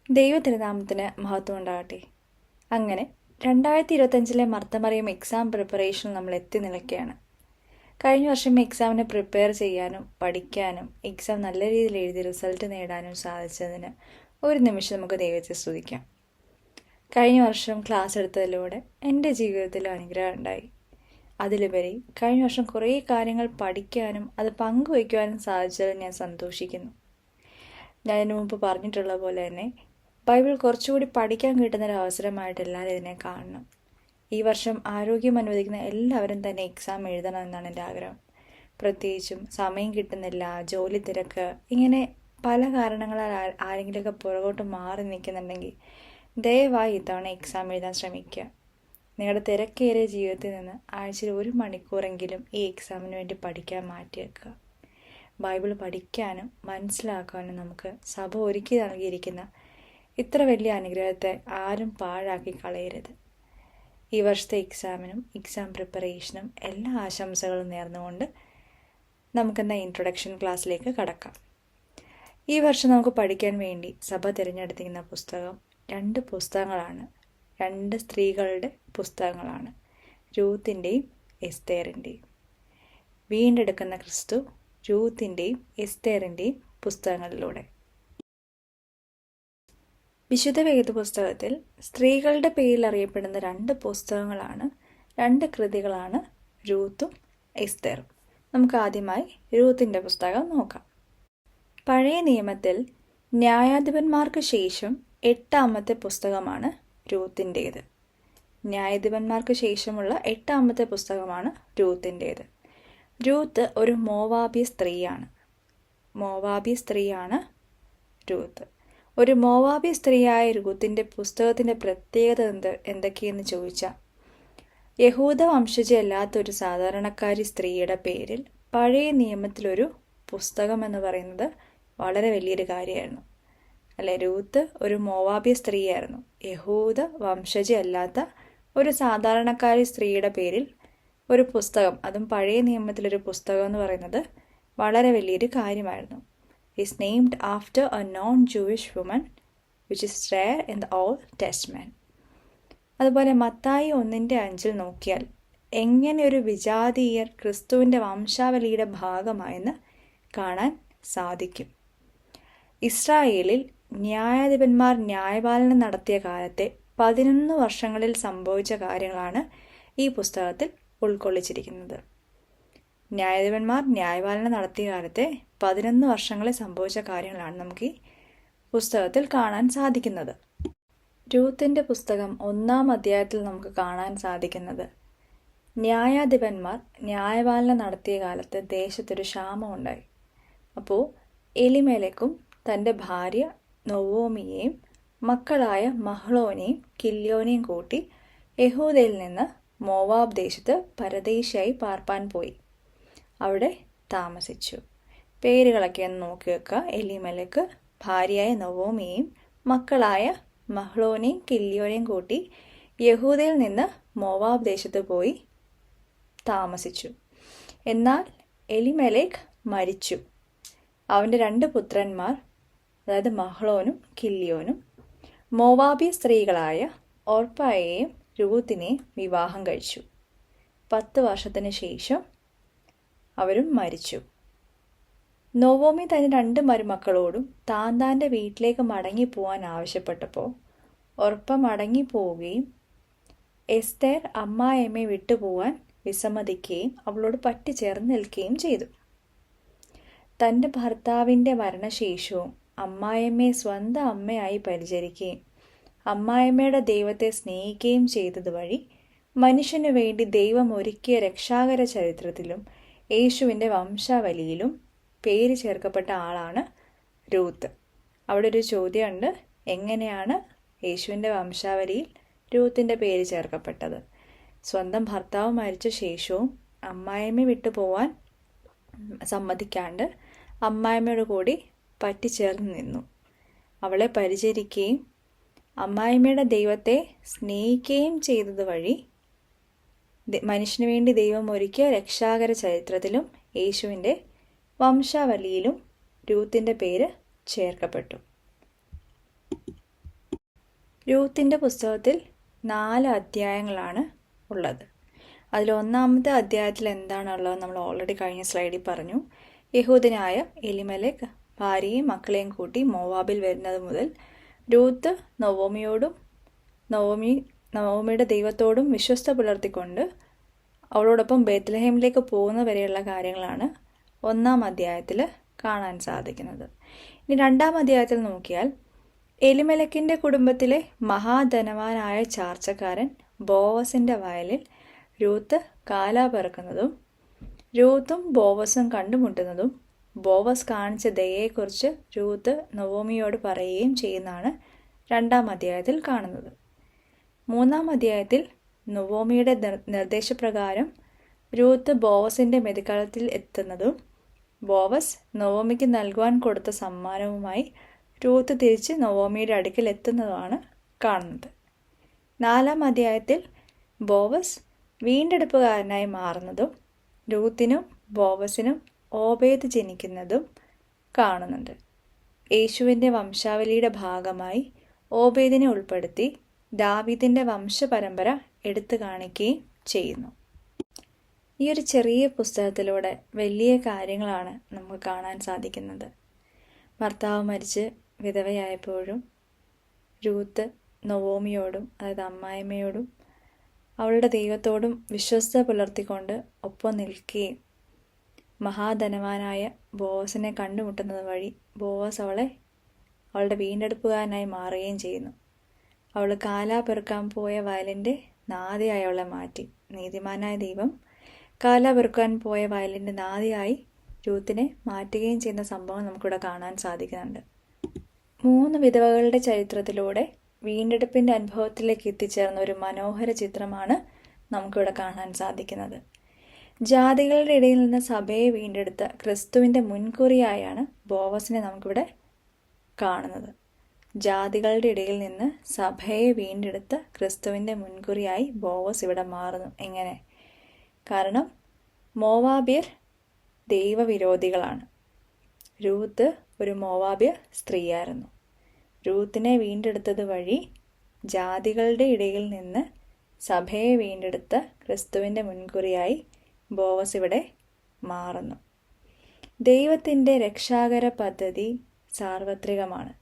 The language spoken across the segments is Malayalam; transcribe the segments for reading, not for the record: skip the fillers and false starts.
ദൈവതിരുനാമത്തിന് മഹത്വം ഉണ്ടാകട്ടെ. അങ്ങനെ 2025 മർത്തമറിയം എക്സാം പ്രിപ്പറേഷനിൽ നമ്മൾ എത്തി നിൽക്കുകയാണ്. കഴിഞ്ഞ വർഷം എക്സാമിന് പ്രിപ്പയർ ചെയ്യാനും പഠിക്കാനും എക്സാം നല്ല രീതിയിൽ എഴുതി റിസൾട്ട് നേടാനും സാധിച്ചതിന് ഒരു നിമിഷം നമുക്ക് ദൈവത്തെ സ്തുതിക്കാം. കഴിഞ്ഞ വർഷം ക്ലാസ് എടുത്തതിലൂടെ എൻ്റെ ജീവിതത്തിൽ അനുഗ്രഹം ഉണ്ടായി. അതിലുപരി കഴിഞ്ഞ വർഷം കുറേ കാര്യങ്ങൾ പഠിക്കാനും അത് പങ്കുവയ്ക്കുവാനും സാധിച്ചതിൽ ഞാൻ സന്തോഷിക്കുന്നു. ഞാൻ ഇതിനു മുമ്പ് പറഞ്ഞിട്ടുള്ള പോലെ തന്നെ ബൈബിൾ കുറച്ചുകൂടി പഠിക്കാൻ കിട്ടുന്നൊരു അവസരമായിട്ട് എല്ലാവരും ഇതിനെ കാണണം. ഈ വർഷം ആരോഗ്യം അനുവദിക്കുന്ന എല്ലാവരും തന്നെ എക്സാം എഴുതണം എന്നാണ് എൻ്റെ ആഗ്രഹം. പ്രത്യേകിച്ചും സമയം കിട്ടുന്നില്ല, ജോലി തിരക്ക്, ഇങ്ങനെ പല കാരണങ്ങളാൽ ആരെങ്കിലുമൊക്കെ പുറകോട്ട് മാറി നിൽക്കുന്നുണ്ടെങ്കിൽ ദയവായി ഇത്തവണ എക്സാം എഴുതാൻ ശ്രമിക്കുക. നിങ്ങളുടെ തിരക്കേറിയ ജീവിതത്തിൽ നിന്ന് ആഴ്ചയിൽ 1 മണിക്കൂറെങ്കിലും ഈ എക്സാമിന് വേണ്ടി പഠിക്കാൻ മാറ്റിവെക്കുക. ബൈബിൾ പഠിക്കാനും മനസ്സിലാക്കാനും നമുക്ക് സഭ ഒരുക്കി നൽകിയിരിക്കുന്ന ഇത്ര വലിയ അനുഗ്രഹത്തെ ആരും പാഴാക്കി കളയരുത്. ഈ വർഷത്തെ എക്സാമിനും എക്സാം പ്രിപ്പറേഷനും എല്ലാ ആശംസകളും നേർന്നുകൊണ്ട് നമുക്കെന്നാൽ ഇൻട്രൊഡക്ഷൻ ക്ലാസ്സിലേക്ക് കടക്കാം. ഈ വർഷം നമുക്ക് പഠിക്കാൻ വേണ്ടി സഭ തിരഞ്ഞെടുത്തിരിക്കുന്ന പുസ്തകം 2 പുസ്തകങ്ങളാണ്. 2 സ്ത്രീകളുടെ പുസ്തകങ്ങളാണ്, രൂത്തിൻ്റെയും എസ്തേറിൻ്റെയും. വീണ്ടെടുക്കുന്ന ക്രിസ്തു, രൂത്തിൻ്റെയും എസ്തേറിൻ്റെയും പുസ്തകങ്ങളിലൂടെ. വിശുദ്ധ വേദപുസ്തകത്തിൽ സ്ത്രീകളുടെ പേരിൽ അറിയപ്പെടുന്ന 2 പുസ്തകങ്ങളാണ്, 2 കൃതികളാണ് രൂത്തും എസ്തേറും. നമുക്ക് ആദ്യമായി രൂത്തിൻ്റെ പുസ്തകം നോക്കാം. പഴയ നിയമത്തിൽ ന്യായാധിപന്മാർക്ക് ശേഷം 8ാമത്തെ പുസ്തകമാണ് രൂത്തിൻ്റേത്. ന്യായാധിപന്മാർക്ക് ശേഷമുള്ള 8ാമത്തെ പുസ്തകമാണ് രൂത്തിൻ്റേത്. രൂത്ത് ഒരു മോവാബി സ്ത്രീയാണ് രൂത്ത്. ഒരു മോവാബി സ്ത്രീയായ രൂത്തിൻ്റെ പുസ്തകത്തിൻ്റെ പ്രത്യേകത എന്തൊക്കെയെന്ന് ചോദിച്ചാൽ, യഹൂദ വംശജയല്ലാത്തൊരു സാധാരണക്കാരി സ്ത്രീയുടെ പേരിൽ പഴയ നിയമത്തിലൊരു പുസ്തകം എന്ന് പറയുന്നത് വളരെ വലിയൊരു കാര്യമായിരുന്നു അല്ലേ. രൂത്ത് ഒരു മോവാബി സ്ത്രീയായിരുന്നു. യഹൂദ വംശജയല്ലാത്ത ഒരു സാധാരണക്കാരി സ്ത്രീയുടെ പേരിൽ ഒരു പുസ്തകം, അതും പഴയ നിയമത്തിലൊരു പുസ്തകം എന്ന് പറയുന്നത് വളരെ വലിയൊരു കാര്യമായിരുന്നു. is named after a non-Jewish woman, which is rare in the Old Testament. അതുപോലെ മത്തായി 1:5 നോക്കിയാൽ എങ്ങനെ ഒരു വിജാതീയർ ക്രിസ്തുവിൻ്റെ വംശാവലിയുടെ ഭാഗമായെന്ന് കാണാൻ സാധിക്കും. ഇസ്രായേലിൽ ന്യായാധിപന്മാർ ന്യായപാലനം നടത്തിയ കാലത്തെ 11 വർഷങ്ങളിൽ സംഭവിച്ച കാര്യങ്ങളാണ് ഈ പുസ്തകത്തിൽ ഉൾക്കൊള്ളിച്ചിരിക്കുന്നത്. ന്യായാധിപന്മാർ ന്യായപാലനം നടത്തിയ കാലത്തെ 11 വർഷങ്ങളിൽ സംഭവിച്ച കാര്യങ്ങളാണ് നമുക്ക് ഈ പുസ്തകത്തിൽ കാണാൻ സാധിക്കുന്നത്. രൂത്തിൻ്റെ പുസ്തകം 1-ാം അധ്യായത്തിൽ നമുക്ക് കാണാൻ സാധിക്കുന്നത്, ന്യായാധിപന്മാർ ന്യായപാലനം നടത്തിയ കാലത്ത് ദേശത്തൊരു ക്ഷാമം ഉണ്ടായി. അപ്പോൾ എലിമേലെക്കും തൻ്റെ ഭാര്യ നൊവോമിയെയും മക്കളായ മഹ്ലോനെയും കില്യോനെയും കൂട്ടി യഹൂദയിൽ നിന്ന് മോവാബ് ദേശത്ത് പരദേശിയായി പാർപ്പാൻ പോയി. അവിടെ താമസിച്ചു. പേരുകളൊക്കെ ഒന്ന് നോക്കി വെക്കുക. എലിമേലെക്ക് ഭാര്യയായ നൊവോമിയെയും മക്കളായ മഹ്ലോനെയും കില്യോനെയും കൂട്ടി യഹൂദയിൽ നിന്ന് മോവാബ് ദേശത്ത് പോയി താമസിച്ചു. എന്നാൽ എലിമേലെക്ക് മരിച്ചു. അവൻ്റെ 2 പുത്രന്മാർ, അതായത് മഹ്ലോനും കില്യോനും, മോവാബി സ്ത്രീകളായ ഓർപ്പായെയും രൂത്തിനെയും വിവാഹം കഴിച്ചു. 10 വർഷത്തിന് ശേഷം അവരും മരിച്ചു. നൊവോമി തന്റെ 2 മരുമക്കളോടും താൻ്റെ വീട്ടിലേക്ക് മടങ്ങിപ്പോവാൻ ആവശ്യപ്പെട്ടപ്പോൾ ഒർപ്പ മടങ്ങിപ്പോവുകയും എസ്തേർ അമ്മായിയമ്മയെ വിട്ടുപോവാൻ വിസമ്മതിക്കുകയും അവളോട് പറ്റിച്ചേർന്ന് നിൽക്കുകയും ചെയ്തു. തൻ്റെ ഭർത്താവിൻ്റെ മരണശേഷവും അമ്മായിയമ്മയെ സ്വന്തം അമ്മയായി പരിചരിക്കുകയും അമ്മായിയമ്മയുടെ ദൈവത്തെ സ്നേഹിക്കുകയും ചെയ്തതുവഴി മനുഷ്യനു വേണ്ടി ദൈവം ഒരുക്കിയ രക്ഷാകര ചരിത്രത്തിലും യേശുവിൻ്റെ വംശാവലിയിലും പേര് ചേർക്കപ്പെട്ട ആളാണ് രൂത്ത്. അവിടെ ഒരു ചോദ്യമുണ്ട്, എങ്ങനെയാണ് യേശുവിൻ്റെ വംശാവലിയിൽ രൂത്തിൻ്റെ പേര് ചേർക്കപ്പെട്ടത്? സ്വന്തം ഭർത്താവ് മരിച്ച ശേഷവും അമ്മായിയമ്മയെ വിട്ടു പോവാൻ സമ്മതിക്കാണ്ട് അമ്മായിയമ്മയോട് കൂടി പറ്റിച്ചേർന്ന് നിന്നു. അവളെ പരിചരിക്കുകയും അമ്മായിയമ്മയുടെ ദൈവത്തെ സ്നേഹിക്കുകയും ചെയ്തത് വഴി മനുഷ്യന് വേണ്ടി ദൈവം ഒരുക്കിയ രക്ഷാകര ചരിത്രത്തിലും യേശുവിൻ്റെ വംശാവലിയിലും രൂത്തിൻ്റെ പേര് ചേർക്കപ്പെട്ടു. രൂത്തിൻ്റെ പുസ്തകത്തിൽ 4 അധ്യായങ്ങളാണ് ഉള്ളത്. അതിൽ 1-ാമത്തെ അധ്യായത്തിൽ എന്താണുള്ളത് നമ്മൾ ഓൾറെഡി കഴിഞ്ഞ സ്ലൈഡിൽ പറഞ്ഞു. യഹൂദനായ എലിമേലെക്ക് ഭാര്യയും മക്കളെയും കൂട്ടി മോവാബിൽ വരുന്നത് മുതൽ രൂത്ത് നവോമിയുടെ ദൈവത്തോടും വിശ്വസ്ത പുലർത്തിക്കൊണ്ട് അവളോടൊപ്പം ബേത്ലഹേമിലേക്ക് പോകുന്ന വരെയുള്ള കാര്യങ്ങളാണ് 1-ാം അധ്യായത്തിൽ കാണാൻ സാധിക്കുന്നത്. ഇനി 2-ാം അധ്യായത്തിൽ നോക്കിയാൽ എലിമേലെക്കിൻ്റെ കുടുംബത്തിലെ മഹാധനവാനായ ചാർച്ചക്കാരൻ ബോവസിൻ്റെ വയലിൽ രൂത്ത് കാലാ പെറുക്കുന്നതും രൂത്തും ബോവസും കണ്ടുമുട്ടുന്നതും ബോവസ് കാണിച്ച ദയയെക്കുറിച്ച് രൂത്ത് നവോമിയോട് പറയുകയും ചെയ്യുന്നതാണ് 2-ാം അധ്യായത്തിൽ കാണുന്നത്. 3-ാം അധ്യായത്തിൽ നവോമിയുടെ നിർദ്ദേശപ്രകാരം രൂത്ത് ബോവസിൻ്റെ മെതിക്കളത്തിൽ എത്തുന്നതും ബോവസ് നവോമിക്ക് നൽകുവാൻ കൊടുത്ത സമ്മാനവുമായി രൂത്ത് തിരിച്ച് നവോമിയുടെ അടുക്കൽ എത്തുന്നതുമാണ് കാണുന്നത്. 4-ാം അധ്യായത്തിൽ ബോവസ് വീണ്ടെടുപ്പുകാരനായി മാറുന്നതും രൂത്തിനും ബോവസിനും ഓബേദ് ജനിക്കുന്നതും കാണുന്നുണ്ട്. യേശുവിൻ്റെ വംശാവലിയുടെ ഭാഗമായി ഓബേദിനെ ഉൾപ്പെടുത്തി ദാവീദിൻ്റെ വംശപരമ്പര എടുത്തു കാണിക്കുകയും ചെയ്യുന്നു. ഈ ഒരു ചെറിയ പുസ്തകത്തിലൂടെ വലിയ കാര്യങ്ങളാണ് നമുക്ക് കാണാൻ സാധിക്കുന്നത്. ഭർത്താവ് മരിച്ച് വിധവയായപ്പോഴും രൂത്ത് നവോമിയോടും, അതായത് അമ്മായിമ്മയോടും അവളുടെ ദൈവത്തോടും വിശ്വസ്ത പുലർത്തിക്കൊണ്ട് ഒപ്പം നിൽക്കുകയും മഹാധനവാനായ ബോവസിനെ കണ്ടുമുട്ടുന്നത് വഴി ബോവസ് അവളുടെ വീണ്ടെടുപ്പുകാരനായി മാറുകയും ചെയ്യുന്നു. അവൾ കാലാ പെറുക്കാൻ പോയ വയലിൻ്റെ നാദിയായി അവളെ മാറ്റി. നീതിമാനായ ദൈവം കാലാ പെറുക്കാൻ പോയ വയലിൻ്റെ നാദിയായി രൂത്തിനെ മാറ്റുകയും ചെയ്യുന്ന സംഭവം നമുക്കിവിടെ കാണാൻ സാധിക്കുന്നുണ്ട്. 3 വിധവകളുടെ ചരിത്രത്തിലൂടെ വീണ്ടെടുപ്പിൻ്റെ അനുഭവത്തിലേക്ക് എത്തിച്ചേർന്ന ഒരു മനോഹര ചിത്രമാണ് നമുക്കിവിടെ കാണാൻ സാധിക്കുന്നത്. ജാതികളുടെ ഇടയിൽ നിന്ന് സഭയെ വീണ്ടെടുത്ത ക്രിസ്തുവിൻ്റെ മുൻകുറിയായാണ് ബോവസിനെ നമുക്കിവിടെ കാണുന്നത്. ജാതികളുടെ ഇടയിൽ നിന്ന് സഭയെ വീണ്ടെടുത്ത ക്രിസ്തുവിൻ്റെ മുൻകുറിയായി ബോവസ് ഇവിടെ മാറുന്നു. എങ്ങനെ? കാരണം മോവാബ്യർ ദൈവവിരോധികളാണ്. രൂത്ത് ഒരു മോവാബ്യ സ്ത്രീയായിരുന്നു. രൂത്തിനെ വീണ്ടെടുത്തത് വഴി ജാതികളുടെ ഇടയിൽ നിന്ന് സഭയെ വീണ്ടെടുത്ത ക്രിസ്തുവിൻ്റെ മുൻകുറിയായി ബോവസ് ഇവിടെ മാറുന്നു. ദൈവത്തിൻ്റെ രക്ഷാകര പദ്ധതി സാർവത്രികമാണ്.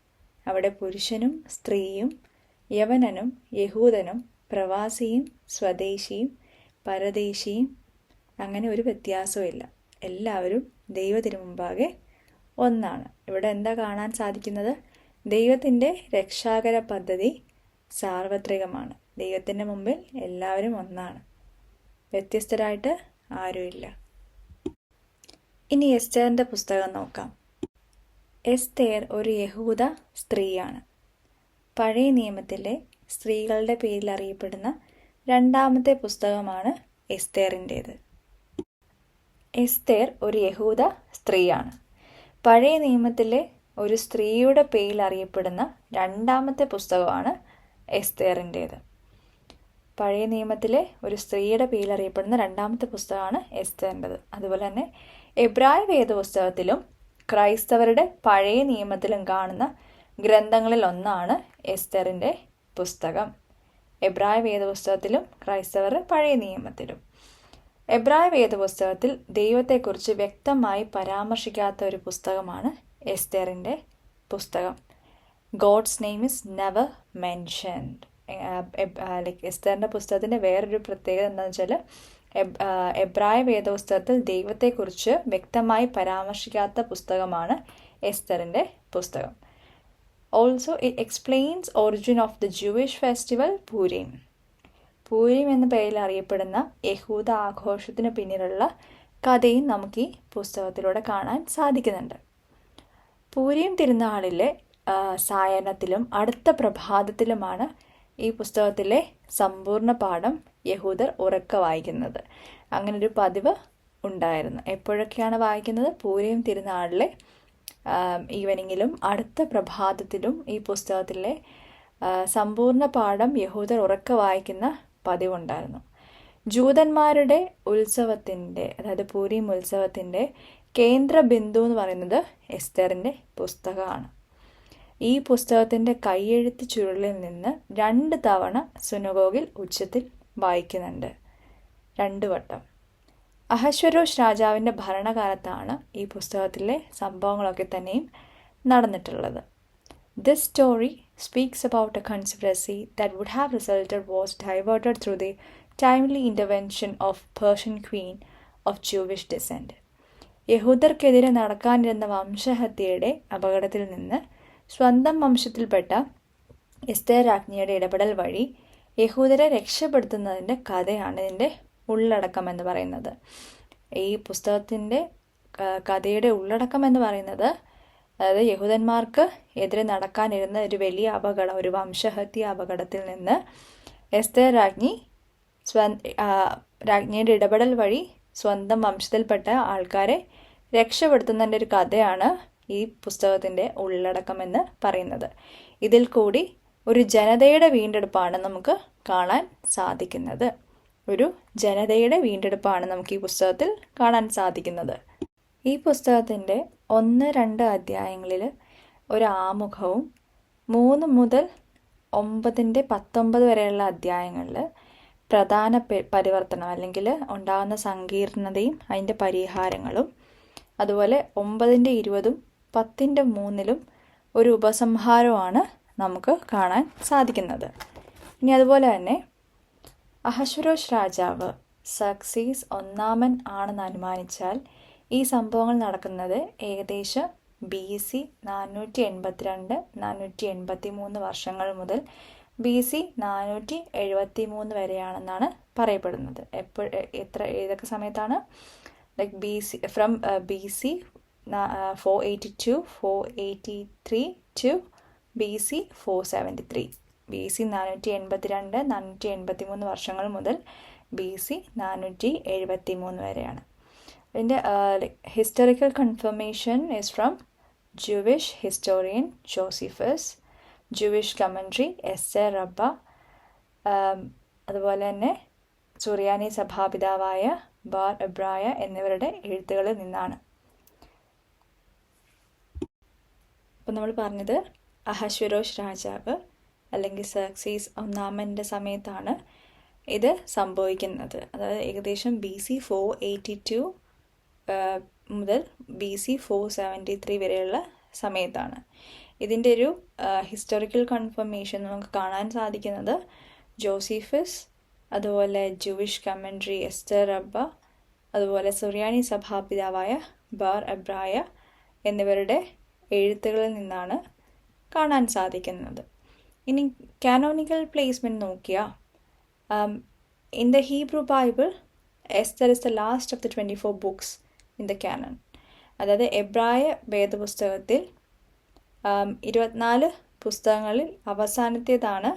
അവിടെ പുരുഷനും സ്ത്രീയും യവനനും യഹൂദനും പ്രവാസിയും സ്വദേശിയും പരദേശിയും അങ്ങനെ ഒരു വ്യത്യാസവും ഇല്ല. എല്ലാവരും ദൈവത്തിനു മുമ്പാകെ ഒന്നാണ്. ഇവിടെ എന്താ കാണാൻ സാധിക്കുന്നത്? ദൈവത്തിൻ്റെ രക്ഷാകര പദ്ധതി സാർവത്രികമാണ്. ദൈവത്തിൻ്റെ മുമ്പിൽ എല്ലാവരും ഒന്നാണ്, വ്യത്യസ്തരായിട്ട് ആരുമില്ല. ഇനി എസ്തേറിൻ്റെ പുസ്തകം നോക്കാം. എസ്തേർ ഒരു യഹൂദ സ്ത്രീയാണ്. പഴയ നിയമത്തിലെ സ്ത്രീകളുടെ പേരിൽ അറിയപ്പെടുന്ന 2-ാമത്തെ പുസ്തകമാണ് എസ്തേറിൻ്റേത്. എസ്തേർ ഒരു യഹൂദ സ്ത്രീയാണ്. പഴയ നിയമത്തിലെ ഒരു സ്ത്രീയുടെ പേരിൽ അറിയപ്പെടുന്ന 2-ാമത്തെ പുസ്തകമാണ് എസ്തേറിൻ്റേത്. പഴയ നിയമത്തിലെ ഒരു സ്ത്രീയുടെ പേരിൽ അറിയപ്പെടുന്ന 2-ാമത്തെ പുസ്തകമാണ് എസ്തേറിൻ്റേത്. അതുപോലെ തന്നെ എബ്രായ വേദപുസ്തകത്തിലും ക്രൈസ്തവരുടെ പഴയ നിയമത്തിലും കാണുന്ന ഗ്രന്ഥങ്ങളിൽ ഒന്നാണ് എസ്തേറിൻ്റെ പുസ്തകം. എബ്രായ വേദപുസ്തകത്തിലും ക്രൈസ്തവരുടെ പഴയ നിയമത്തിലും. എബ്രായ വേദപുസ്തകത്തിൽ ദൈവത്തെക്കുറിച്ച് വ്യക്തമായി പരാമർശിക്കാത്ത ഒരു പുസ്തകമാണ് എസ്തേറിൻ്റെ പുസ്തകം. God's name is never mentioned. എസ്തേറിൻ്റെ പുസ്തകത്തിൻ്റെ വേറൊരു പ്രത്യേകത എന്താണെന്ന് വെച്ചാൽ എബ്രായ വേദപുസ്തകത്തിൽ ദൈവത്തെക്കുറിച്ച് വ്യക്തമായി പരാമർശിക്കാത്ത പുസ്തകമാണ് എസ്തേറിൻ്റെ പുസ്തകം. Also it explains origin of the Jewish festival Purim. Purim എന്ന പേരിൽ അറിയപ്പെടുന്ന യഹൂദ ആഘോഷത്തിന് പിന്നിലുള്ള കഥയും നമുക്ക് ഈ പുസ്തകത്തിലൂടെ കാണാൻ സാധിക്കുന്നുണ്ട്. പൂരീം തിരുനാളിലെ സായാഹ്നത്തിലും അടുത്ത പ്രഭാതത്തിലുമാണ് ഈ പുസ്തകത്തിലെ സമ്പൂർണ്ണ പാഠം യഹൂദർ ഉറക്കെ വായിക്കുന്നത്. അങ്ങനൊരു പതിവ് ഉണ്ടായിരുന്നു. എപ്പോഴൊക്കെയാണ് വായിക്കുന്നത്? പൂരീം തിരുനാളിലെ ഈവനിങ്ങിലും അടുത്ത പ്രഭാതത്തിലും ഈ പുസ്തകത്തിലെ സമ്പൂർണ്ണ പാഠം യഹൂദർ ഉറക്കെ വായിക്കുന്ന പതിവുണ്ടായിരുന്നു. ജൂതന്മാരുടെ ഉത്സവത്തിൻ്റെ, അതായത് പൂരീം ഉത്സവത്തിൻ്റെ കേന്ദ്ര ബിന്ദു എന്ന് പറയുന്നത് എസ്തേറിൻ്റെ പുസ്തകമാണ്. ഈ പുസ്തകത്തിൻ്റെ കൈയെഴുത്ത് ചുരുളിൽ നിന്ന് 2 തവണ സുനഗോഗിൽ ഉച്ചത്തിൽ വായിക്കുന്നുണ്ട്, 2 വട്ടം. അഹശ്വരോഷ് രാജാവിൻ്റെ ഭരണകാലത്താണ് ഈ പുസ്തകത്തിലെ സംഭവങ്ങളൊക്കെ തന്നെയും നടന്നിട്ടുള്ളത്. This story speaks about a conspiracy that would have resulted was diverted through the timely intervention of Persian queen of Jewish descent. യഹൂദർക്കെതിരെ നടക്കാനിരുന്ന വംശഹത്യയുടെ അപകടത്തിൽ നിന്ന് സ്വന്തം വംശത്തിൽപ്പെട്ട എസ്തേർ രാജ്ഞിയുടെ ഇടപെടൽ വഴി യഹൂദരെ രക്ഷപ്പെടുത്തുന്നതിൻ്റെ കഥയാണ് ഇതിൻ്റെ ഉള്ളടക്കം എന്ന് പറയുന്നത്. ഈ പുസ്തകത്തിൻ്റെ കഥയുടെ ഉള്ളടക്കം എന്ന് പറയുന്നത്, അതായത് യഹൂദന്മാർക്ക് എതിരെ നടക്കാനിരുന്ന ഒരു വലിയ അപകടം, ഒരു വംശഹത്യ അപകടത്തിൽ നിന്ന് എസ്തേർ രാജ്ഞിയുടെ ഇടപെടൽ വഴി സ്വന്തം വംശത്തിൽപ്പെട്ട ആൾക്കാരെ രക്ഷപ്പെടുത്തുന്നതിൻ്റെ ഒരു കഥയാണ് ഈ പുസ്തകത്തിൻ്റെ ഉള്ളടക്കം എന്ന് പറയുന്നത്. ഇതിൽ കൂടി ഒരു ജനതയുടെ വീണ്ടെടുപ്പാണ് നമുക്ക് കാണാൻ സാധിക്കുന്നത്. ഒരു ജനതയുടെ വീണ്ടെടുപ്പാണ് നമുക്ക് ഈ പുസ്തകത്തിൽ കാണാൻ സാധിക്കുന്നത്. ഈ പുസ്തകത്തിൻ്റെ 1-2 അധ്യായങ്ങളിൽ ഒരു ആമുഖവും 3 മുതൽ 9-19 വരെയുള്ള അധ്യായങ്ങളിൽ പ്രധാന പരിവർത്തനം അല്ലെങ്കിൽ ഉണ്ടാകുന്ന സങ്കീർണതയും അതിൻ്റെ പരിഹാരങ്ങളും, അതുപോലെ 9-20, 10-3 ഒരു ഉപസംഹാരമാണ് നമുക്ക് കാണാൻ സാധിക്കുന്നത്. ഇനി അതുപോലെ തന്നെ അഹശ്വരോഷ് രാജാവ് സർക്സീസ് 1 ആണെന്ന് അനുമാനിച്ചാൽ ഈ സംഭവങ്ങൾ നടക്കുന്നത് ഏകദേശം BC 482-483 വർഷങ്ങൾ മുതൽ BC 473 വരെയാണെന്നാണ് പറയപ്പെടുന്നത്. ഏതൊക്കെ സമയത്താണ്? Like BC 482-483 to BC 473. BC 482-483 വർഷങ്ങൾ മുതൽ BC 473 വരെയാണ്. ഇതിൻ്റെ historical confirmation is from Jewish historian Josephus, Jewish commentary Esther Rabba, അതുപോലെ തന്നെ സുറിയാനി സഭാപിതാവായ ബാർ എബ്രായ എന്നിവരുടെ എഴുത്തുകളിൽ നിന്നാണ്. അപ്പം നമ്മൾ പറഞ്ഞത് അഹശ്വരോഷ് രാജാവ് അല്ലെങ്കിൽ സർക്സീസ് 1 സമയത്താണ് ഇത് സംഭവിക്കുന്നത്. അതായത് ഏകദേശം BC 482 മുതൽ BC 473 വരെയുള്ള സമയത്താണ്. ഇതിൻ്റെ ഒരു ഹിസ്റ്റോറിക്കൽ കൺഫർമേഷൻ നമുക്ക് കാണാൻ സാധിക്കുന്നത് ജോസിഫസ്, അതുപോലെ ജൂവിഷ് കമൻട്രി എസ്തേർ റബ്ബ, അതുപോലെ സുറിയാനി സഭാപിതാവായ ബാർ എബ്രായ എന്നിവരുടെ എഴുത്തുകളിൽ നിന്നാണ് കാണാൻ സാധിക്കുന്നത്. ഇനി കാനോണിക്കൽ പ്ലേസ്മെൻറ്റ് നോക്കിയാൽ in the Hebrew Bible Esther is the last of the 24 books in the Canon. അതായത് എബ്രായ വേദപുസ്തകത്തിൽ 24 പുസ്തകങ്ങളിൽ അവസാനത്തേതാണ്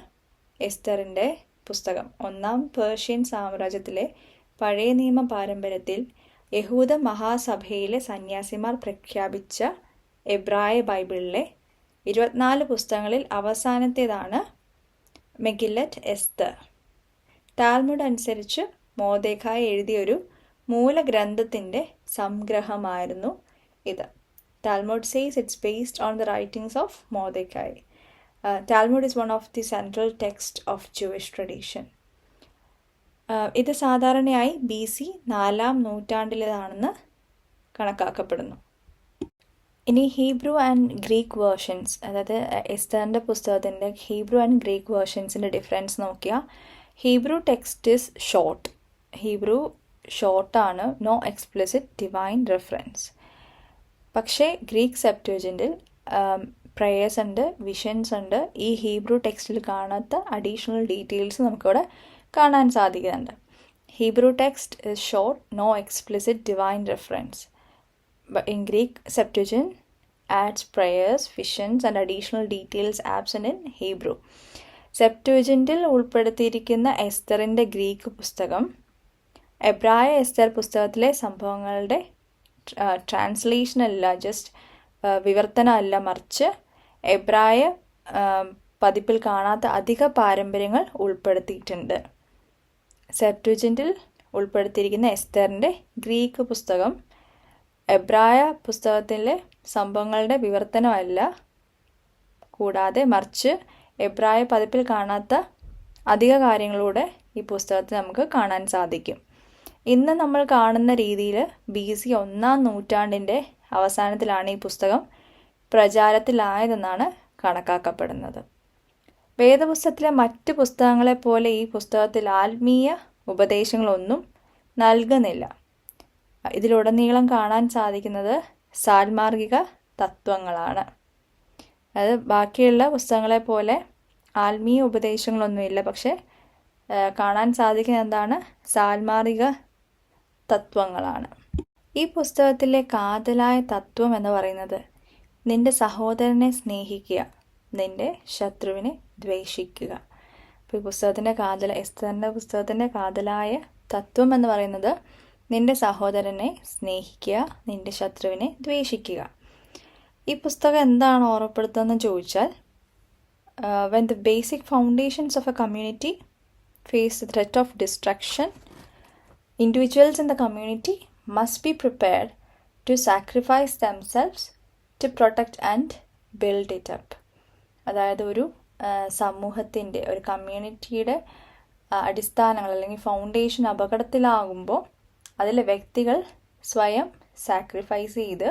എസ്തറിൻ്റെ പുസ്തകം. 1-ാം പേർഷ്യൻ സാമ്രാജ്യത്തിലെ പഴയ നിയമ പാരമ്പര്യത്തിൽ യഹൂദ മഹാസഭയിലെ സന്യാസിമാർ പ്രഖ്യാപിച്ച എബ്രായ ബൈബിളിലെ 24 പുസ്തകങ്ങളിൽ അവസാനത്തേതാണ് മെഗില്ലറ്റ് എസ്തർ. ടാൽമുഡ് അനുസരിച്ച് മോർദെഖായി എഴുതിയൊരു മൂലഗ്രന്ഥത്തിൻ്റെ സംഗ്രഹമായിരുന്നു ഇത്. Talmud says it's based on the writings of Mordecai. Talmud is one of the central texts of Jewish tradition. ഇത് സാധാരണയായി BC 4-ാം നൂറ്റാണ്ടിലേതാണെന്ന് കണക്കാക്കപ്പെടുന്നു. ഇനി ഹീബ്രു ആൻഡ് ഗ്രീക്ക് വേർഷൻസ്, അതായത് എസ്തറിൻ്റെ പുസ്തകത്തിൻ്റെ ഹീബ്രു ആൻഡ് ഗ്രീക്ക് വേർഷൻസിൻ്റെ ഡിഫറൻസ് നോക്കിയാൽ Hebrew text is short. Hebrew ഷോർട്ടാണ്, നോ എക്സ്പ്ലിസിറ്റ് ഡിവൈൻ റെഫറൻസ്. പക്ഷേ ഗ്രീക്ക് സെപ്റ്റുവജൻറ്റിൽ പ്രേയേഴ്സ് ഉണ്ട്, വിഷൻസ് ഉണ്ട്. ഈ ഹീബ്രു ടെക്സ്റ്റിൽ കാണാത്ത അഡീഷണൽ ഡീറ്റെയിൽസ് നമുക്കിവിടെ കാണാൻ സാധിക്കുന്നുണ്ട്. Hebrew text is short, no explicit divine reference. In Greek, Septuagint adds prayers, visions and additional details absent in Hebrew. സെപ്റ്റുവജൻറ്റിൽ ഉൾപ്പെടുത്തിയിരിക്കുന്ന എസ്തറിൻ്റെ ഗ്രീക്ക് പുസ്തകം എബ്രായ എസ്തർ പുസ്തകത്തിലെ സംഭവങ്ങളുടെ ട്രാൻസ്ലേഷനല്ല, ജസ്റ്റ് വിവർത്തനമല്ല, മറിച്ച് എബ്രായ പതിപ്പിൽ കാണാത്ത അധിക പാരമ്പര്യങ്ങൾ ഉൾപ്പെടുത്തിയിട്ടുണ്ട്. സെപ്റ്റുവജൻറ്റിൽ ഉൾപ്പെടുത്തിയിരിക്കുന്ന എസ്തറിൻ്റെ ഗ്രീക്ക് പുസ്തകം എബ്രായ പുസ്തകത്തിലെ സംഭവങ്ങളുടെ വിവർത്തനമല്ല, കൂടാതെ മറിച്ച് എബ്രായ പതിപ്പിൽ കാണാത്ത അധിക കാര്യങ്ങളൂടെ ഈ പുസ്തകത്തിൽ നമുക്ക് കാണാൻ സാധിക്കും. ഇന്ന് നമ്മൾ കാണുന്ന രീതിയിൽ BC 1-ാം നൂറ്റാണ്ടിൻ്റെ അവസാനത്തിലാണ് ഈ പുസ്തകം പ്രചാരത്തിലായതെന്നാണ് കണക്കാക്കപ്പെടുന്നത്. വേദപുസ്തകത്തിലെ മറ്റ് പുസ്തകങ്ങളെപ്പോലെ ഈ പുസ്തകത്തിൽ ആത്മീയ ഉപദേശങ്ങളൊന്നും നൽകുന്നില്ല. ഇതിലുടനീളം കാണാൻ സാധിക്കുന്നത് സാൽമാർഗിക തത്വങ്ങളാണ്. അതായത് ബാക്കിയുള്ള പുസ്തകങ്ങളെപ്പോലെ ആത്മീയ ഉപദേശങ്ങളൊന്നുമില്ല, പക്ഷെ കാണാൻ സാധിക്കുന്ന എന്താണ്? സാൽമാർഗിക തത്വങ്ങളാണ്. ഈ പുസ്തകത്തിലെ കാതലായ തത്വം എന്ന് പറയുന്നത് നിന്റെ സഹോദരനെ സ്നേഹിക്കുക, നിന്റെ ശത്രുവിനെ ദ്വേഷിക്കുക. അപ്പോൾ ഈ പുസ്തകത്തിൻ്റെ എസ്തറിൻ്റെ പുസ്തകത്തിൻ്റെ കാതലായ തത്വം എന്ന് പറയുന്നത് നിന്റെ സഹോദരനെ സ്നേഹിക്കുക, നിന്റെ ശത്രുവിനെ ദ്വേഷിക്കുക. ഈ പുസ്തകം എന്താണ് ഓർമ്മപ്പെടുത്തുന്നതെന്ന് ചോദിച്ചാൽ, when the basic foundations of a community face the threat of destruction, individuals in the community must be prepared to sacrifice themselves to protect and build it up. അതായത് ഒരു സമൂഹത്തിൻ്റെ, ഒരു കമ്മ്യൂണിറ്റിയുടെ അടിസ്ഥാനങ്ങൾ അല്ലെങ്കിൽ ഫൗണ്ടേഷൻ അപകടത്തിലാകുമ്പോൾ അതിലെ വ്യക്തികൾ സ്വയം സാക്രിഫൈസ് ചെയ്ത്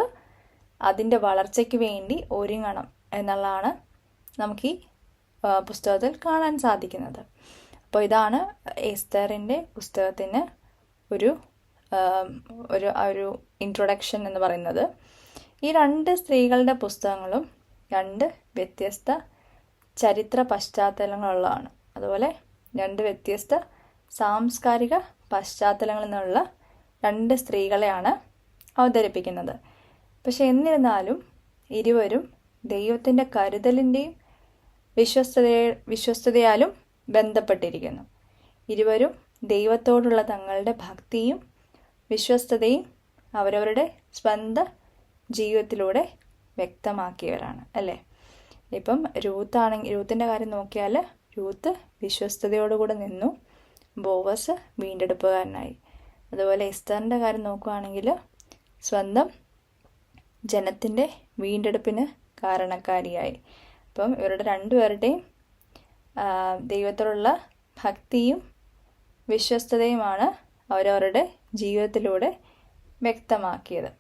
അതിൻ്റെ വളർച്ചയ്ക്ക് വേണ്ടി ഒരുങ്ങണം എന്നുള്ളതാണ് നമുക്ക് ഈ പുസ്തകത്തിൽ കാണാൻ സാധിക്കുന്നത്. അപ്പോൾ ഇതാണ് എസ്തറിൻ്റെ പുസ്തകത്തിന് ഒരു ഇൻട്രൊഡക്ഷൻ എന്ന് പറയുന്നത്. ഈ രണ്ട് സ്ത്രീകളുടെ പുസ്തകങ്ങളും രണ്ട് വ്യത്യസ്ത ചരിത്ര പശ്ചാത്തലങ്ങളുള്ളതാണ്. അതുപോലെ രണ്ട് വ്യത്യസ്ത സാംസ്കാരിക പശ്ചാത്തലങ്ങളിൽ നിന്നുള്ള രണ്ട് സ്ത്രീകളെയാണ് അവതരിപ്പിക്കുന്നത്. പക്ഷെ എന്നിരുന്നാലും ഇരുവരും ദൈവത്തിൻ്റെ കരുതലിൻ്റെയും വിശ്വസ്തതയാലും ബന്ധപ്പെട്ടിരിക്കുന്നു. ഇരുവരും ദൈവത്തോടുള്ള തങ്ങളുടെ ഭക്തിയും വിശ്വസ്തതയും അവരവരുടെ സ്വന്തം ജീവിതത്തിലൂടെ വ്യക്തമാക്കിയവരാണ്, അല്ലേ? ഇപ്പം രൂത്തിൻ്റെ കാര്യം നോക്കിയാൽ രൂത്ത് വിശ്വസ്തതയോടുകൂടെ നിന്നു, ബോവസ് വീണ്ടെടുപ്പുകാരനായി. അതുപോലെ എസ്തറിൻ്റെ കാര്യം നോക്കുകയാണെങ്കിൽ സ്വന്തം ജനത്തിൻ്റെ വീണ്ടെടുപ്പിന് കാരണക്കാരിയായി. അപ്പം ഇവരുടെ രണ്ടുപേരുടെയും ദൈവത്തോടുള്ള ഭക്തിയും വിശ്വസ്തതയുമാണ് അവരവരുടെ ജീവിതത്തിലൂടെ വ്യക്തമാക്കിയത്.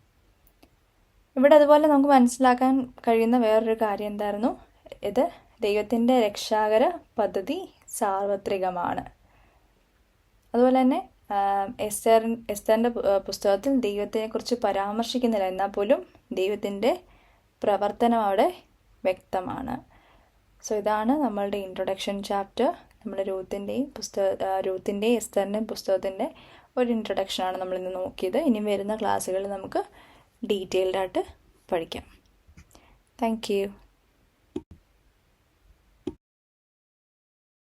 ഇവിടെ അതുപോലെ നമുക്ക് മനസ്സിലാക്കാൻ കഴിയുന്ന വേറൊരു കാര്യം എന്തായിരുന്നു? ഇത് ദൈവത്തിൻ്റെ രക്ഷാകര പദ്ധതി സാർവത്രികമാണ്. അതുപോലെ തന്നെ എസ്തറിൻ്റെ പുസ്തകത്തിൽ ദൈവത്തിനെക്കുറിച്ച് പരാമർശിക്കുന്നില്ല, എന്നാൽ പോലും ദൈവത്തിൻ്റെ പ്രവർത്തനം അവിടെ വ്യക്തമാണ്. സോ ഇതാണ് നമ്മളുടെ ഇൻട്രൊഡക്ഷൻ ചാപ്റ്റർ. നമ്മുടെ രൂത്തിൻ്റെയും എസ്തറിൻ്റെയും പുസ്തകത്തിൻ്റെ ഒരു ഇൻട്രൊഡക്ഷനാണ് നമ്മളിന്ന് നോക്കിയത്. ഇനി വരുന്ന ക്ലാസ്സുകളിൽ നമുക്ക് ഡീറ്റെയിൽഡായിട്ട് പഠിക്കാം. Thank you.